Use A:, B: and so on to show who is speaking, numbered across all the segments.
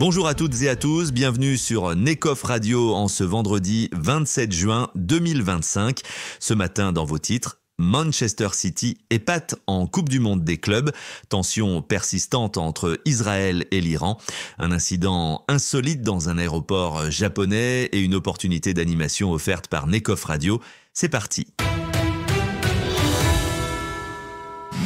A: Bonjour à toutes et à tous, bienvenue sur Necof Radio en ce vendredi 27 juin 2025. Ce matin dans vos titres, Manchester City épate en Coupe du Monde des clubs, tension persistante entre Israël et l'Iran, un incident insolite dans un aéroport japonais et une opportunité d'animation offerte par Necof Radio. C'est parti.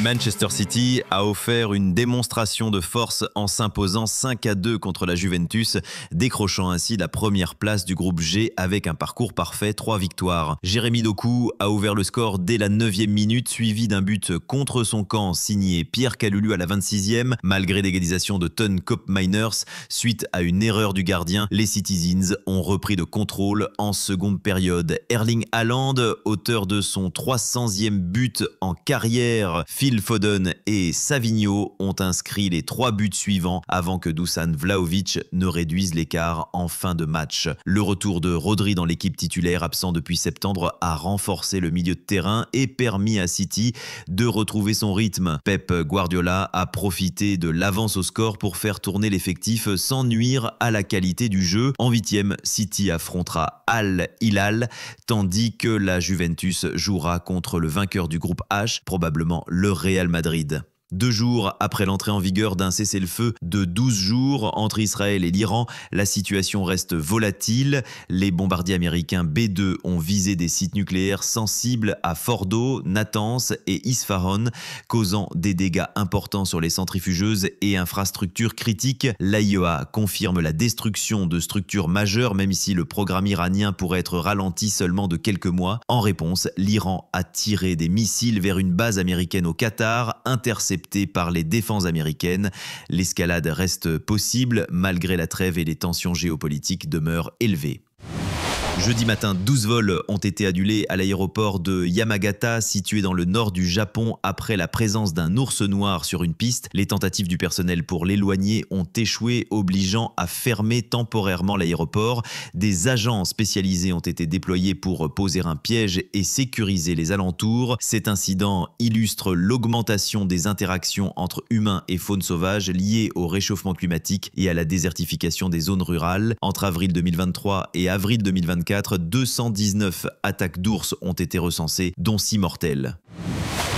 B: Manchester City a offert une démonstration de force en s'imposant 5-2 contre la Juventus, décrochant ainsi la première place du groupe G avec un parcours parfait, 3 victoires. Jérémy Doku a ouvert le score dès la 9e minute, suivi d'un but contre son camp signé Pierre Kalulu à la 26e. Malgré l'égalisation de Ton Koopmeiners, suite à une erreur du gardien, les Citizens ont repris de contrôle en seconde période. Erling Haaland, auteur de son 300e but en carrière, Phil Foden et Savinho ont inscrit les 3 buts suivants avant que Dusan Vlahovic ne réduise l'écart en fin de match. Le retour de Rodri dans l'équipe titulaire, absent depuis septembre, a renforcé le milieu de terrain et permis à City de retrouver son rythme. Pep Guardiola a profité de l'avance au score pour faire tourner l'effectif sans nuire à la qualité du jeu. En 8e, City affrontera Al Hilal, tandis que la Juventus jouera contre le vainqueur du groupe H, probablement le Real Madrid. 2 jours après l'entrée en vigueur d'un cessez-le-feu de 12 jours entre Israël et l'Iran, la situation reste volatile. Les bombardiers américains B-2 ont visé des sites nucléaires sensibles à Fordo, Natanz et Isfahan, causant des dégâts importants sur les centrifugeuses et infrastructures critiques. L'AIEA confirme la destruction de structures majeures, même si le programme iranien pourrait être ralenti seulement de quelques mois. En réponse, l'Iran a tiré des missiles vers une base américaine au Qatar, interceptée par les défenses américaines. L'escalade reste possible malgré la trêve et les tensions géopolitiques demeurent élevées. Jeudi matin, 12 vols ont été annulés à l'aéroport de Yamagata, situé dans le nord du Japon, après la présence d'un ours noir sur une piste. Les tentatives du personnel pour l'éloigner ont échoué, obligeant à fermer temporairement l'aéroport. Des agents spécialisés ont été déployés pour poser un piège et sécuriser les alentours. Cet incident illustre l'augmentation des interactions entre humains et faune sauvage liées au réchauffement climatique et à la désertification des zones rurales. Entre avril 2023 et avril 2024, 219 attaques d'ours ont été recensées, dont 6 mortelles.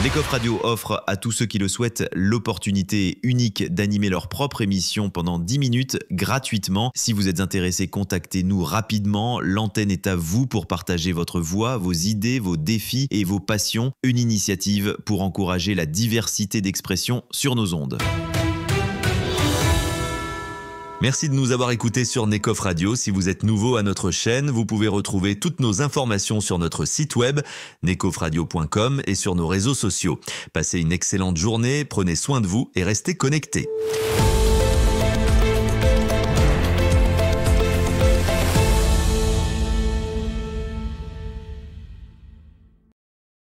B: Necof Radio offre à tous ceux qui le souhaitent l'opportunité unique d'animer leur propre émission pendant 10 minutes gratuitement. Si vous êtes intéressé, contactez-nous rapidement. L'antenne est à vous pour partager votre voix, vos idées, vos défis et vos passions. Une initiative pour encourager la diversité d'expression sur nos ondes.
A: Merci de nous avoir écoutés sur Necof Radio. Si vous êtes nouveau à notre chaîne, vous pouvez retrouver toutes nos informations sur notre site web necofradio.com et sur nos réseaux sociaux. Passez une excellente journée, prenez soin de vous et restez connectés.